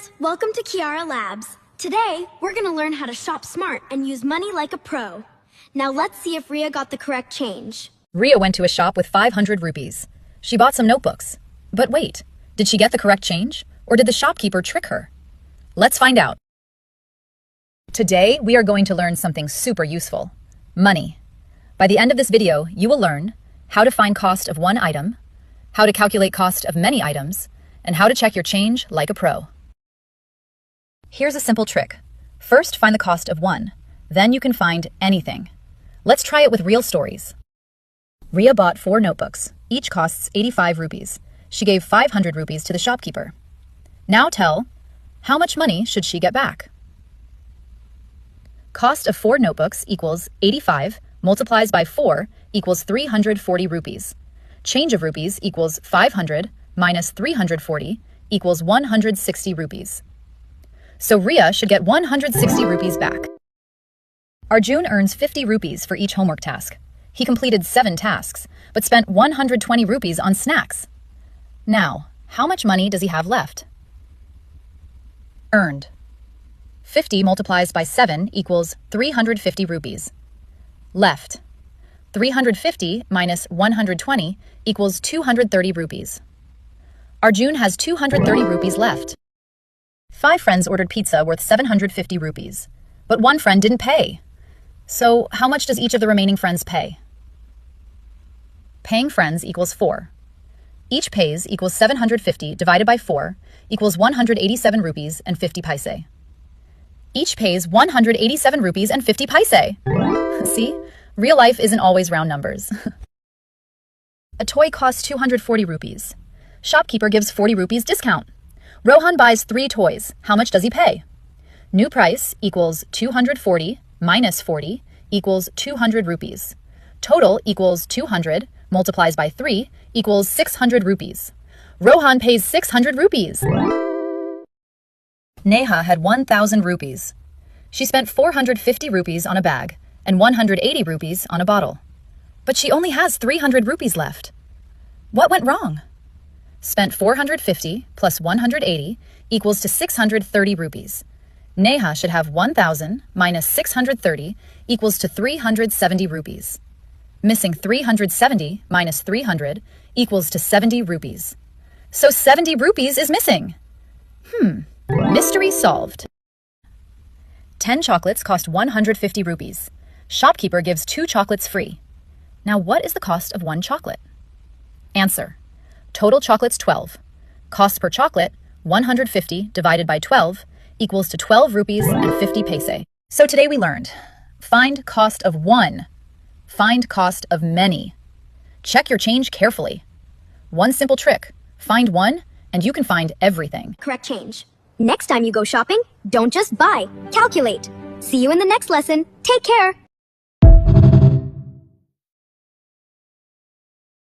friends, welcome to Kiara Labs. Today, we're going to learn how to shop smart and use money like a pro. Now let's see if Ria got the correct change. Ria went to a shop with 500 rupees. She bought some notebooks. But wait, did she get the correct change? Or did the shopkeeper trick her? Let's find out. Today, we are going to learn something super useful. Money. By the end of this video, you will learn how to find cost of one item, how to calculate cost of many items, and how to check your change like a pro. Here's a simple trick. First, find the cost of one. Then you can find anything. Let's try it with real stories. Ria bought 4 notebooks. Each costs 85 rupees. She gave 500 rupees to the shopkeeper. Now tell, how much money should she get back? Cost of 4 notebooks equals 85 multiplies by 4 equals 340 rupees. Change of rupees equals 500 minus 340 equals 160 rupees. So Ria should get 160 rupees back. Arjun earns 50 rupees for each homework task. He completed 7 tasks, but spent 120 rupees on snacks. Now, how much money does he have left? Earned. 50 multiplies by 7 equals 350 rupees. Left. 350 minus 120 equals 230 rupees. Arjun has 230 rupees left. 5 friends ordered pizza worth 750 rupees, but one friend didn't pay. So how much does each of the remaining friends pay? Paying friends equals 4. Each pays equals 750 divided by 4 equals 187 rupees and 50 paise. Each pays 187 rupees and 50 paise. See? Real life isn't always round numbers. A toy costs 240 rupees. Shopkeeper gives 40 rupees discount. Rohan buys 3 toys. How much does he pay? New price equals 240 minus 40 equals 200 rupees. Total equals 200 multiplies by 3 equals 600 rupees. Rohan pays 600 rupees. Neha had 1,000 rupees. She spent 450 rupees on a bag and 180 rupees on a bottle. But she only has 300 rupees left. What went wrong? Spent 450 plus 180 equals to 630 rupees. Neha should have 1,000 minus 630 equals to 370 rupees. Missing 370 minus 300 equals to 70 rupees. So 70 rupees is missing. Mystery solved. 10 chocolates cost 150 rupees. Shopkeeper gives 2 chocolates free. Now what is the cost of 1 chocolate? Answer. Total chocolates 12. Cost per chocolate 150 divided by 12 equals to 12 rupees and 50 paise. So today we learned, find cost of 1. Find cost of many. Check your change carefully. One simple trick. Find 1 and you can find everything. Correct change. Next time you go shopping, don't just buy, calculate. See you in the next lesson. Take care.